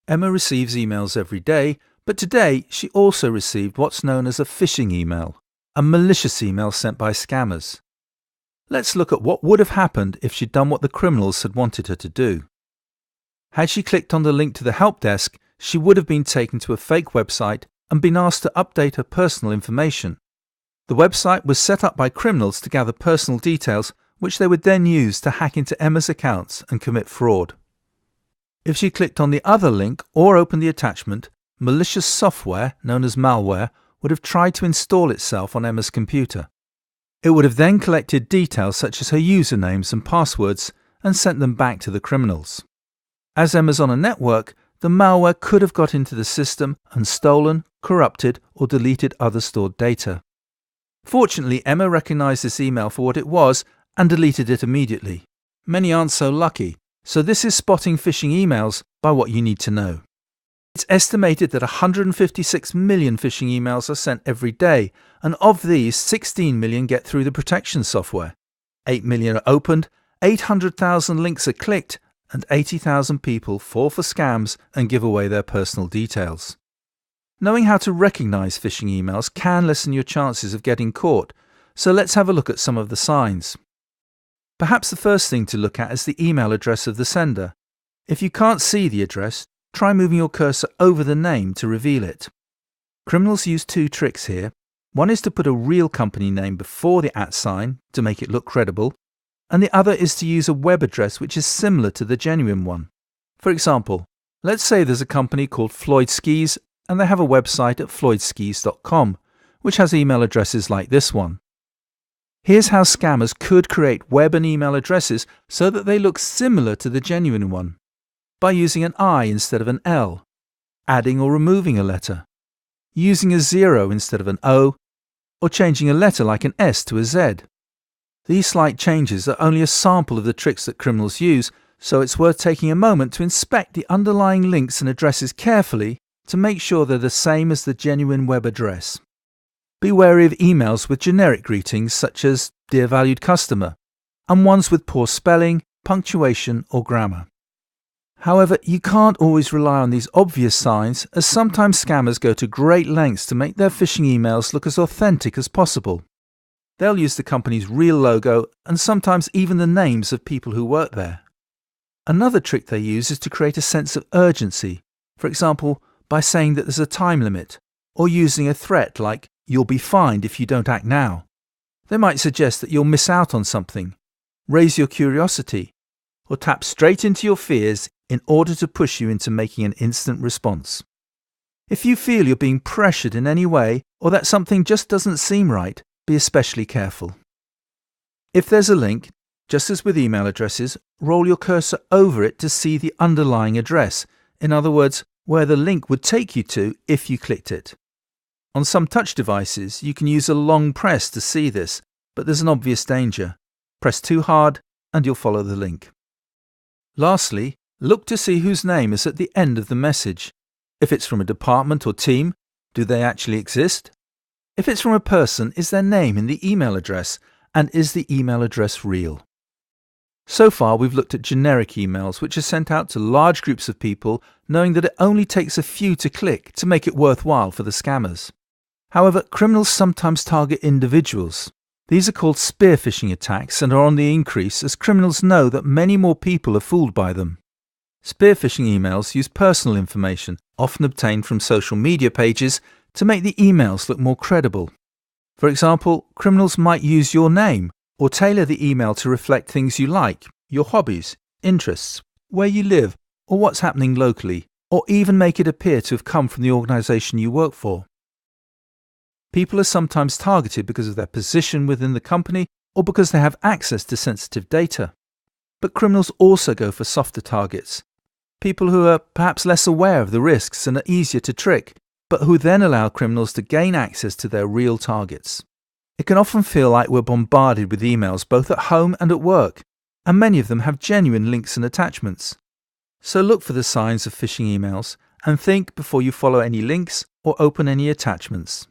Emma receives emails every day, but today she also received what's known as a phishing email, a malicious email sent by scammers. Let's look at what would have happened if she'd done what the criminals had wanted her to do. Had she clicked on the link to the help desk, she would have been taken to a fake website and been asked to update her personal information. The website was set up by criminals to gather personal details, which they would then use to hack into Emma's accounts and commit fraud. If she clicked on the other link or opened the attachment, malicious software, known as malware, would have tried to install itself on Emma's computer. It would have then collected details such as her usernames and passwords and sent them back to the criminals. As Emma's on a network, the malware could have got into the system and stolen, corrupted, or deleted other stored data. Fortunately, Emma recognized this email for what it was and deleted it immediately. Many aren't so lucky, so this is spotting phishing emails by what you need to know. It's estimated that 156 million phishing emails are sent every day, and of these, 16 million get through the protection software. 8 million are opened, 800,000 links are clicked, and 80,000 people fall for scams and give away their personal details. Knowing how to recognize phishing emails can lessen your chances of getting caught, so let's have a look at some of the signs. Perhaps the first thing to look at is the email address of the sender. If you can't see the address, try moving your cursor over the name to reveal it. Criminals use two tricks here. One is to put a real company name before the @ sign to make it look credible, and the other is to use a web address which is similar to the genuine one. For example, let's say there's a company called Floyd Skis and they have a website at floydskis.com, which has email addresses like this one. Here's how scammers could create web and email addresses so that they look similar to the genuine one. By using an I instead of an L, adding or removing a letter, using a 0 instead of an O, or changing a letter like an S to a Z. These slight changes are only a sample of the tricks that criminals use, so it's worth taking a moment to inspect the underlying links and addresses carefully to make sure they're the same as the genuine web address. Be wary of emails with generic greetings such as "Dear valued customer," and ones with poor spelling, punctuation, or grammar. However, you can't always rely on these obvious signs, as sometimes scammers go to great lengths to make their phishing emails look as authentic as possible. They'll use the company's real logo and sometimes even the names of people who work there. Another trick they use is to create a sense of urgency, for example, by saying that there's a time limit, or using a threat like "you'll be fined if you don't act now." They might suggest that you'll miss out on something, raise your curiosity, or tap straight into your fears in order to push you into making an instant response. If you feel you're being pressured in any way, or that something just doesn't seem right, be especially careful. If there's a link, just as with email addresses, roll your cursor over it to see the underlying address, in other words, where the link would take you to if you clicked it. On some touch devices, you can use a long press to see this, but there's an obvious danger. Press too hard and you'll follow the link. Lastly, look to see whose name is at the end of the message. If it's from a department or team, do they actually exist? If it's from a person, is their name in the email address, and is the email address real? So far, we've looked at generic emails which are sent out to large groups of people, knowing that it only takes a few to click to make it worthwhile for the scammers. However, criminals sometimes target individuals. These are called spear phishing attacks and are on the increase as criminals know that many more people are fooled by them. Spear phishing emails use personal information, often obtained from social media pages, to make the emails look more credible. For example, criminals might use your name or tailor the email to reflect things you like, your hobbies, interests, where you live, or what's happening locally, or even make it appear to have come from the organisation you work for. People are sometimes targeted because of their position within the company or because they have access to sensitive data. But criminals also go for softer targets, people who are perhaps less aware of the risks and are easier to trick, but who then allow criminals to gain access to their real targets. It can often feel like we're bombarded with emails both at home and at work, and many of them have genuine links and attachments. So look for the signs of phishing emails and think before you follow any links or open any attachments.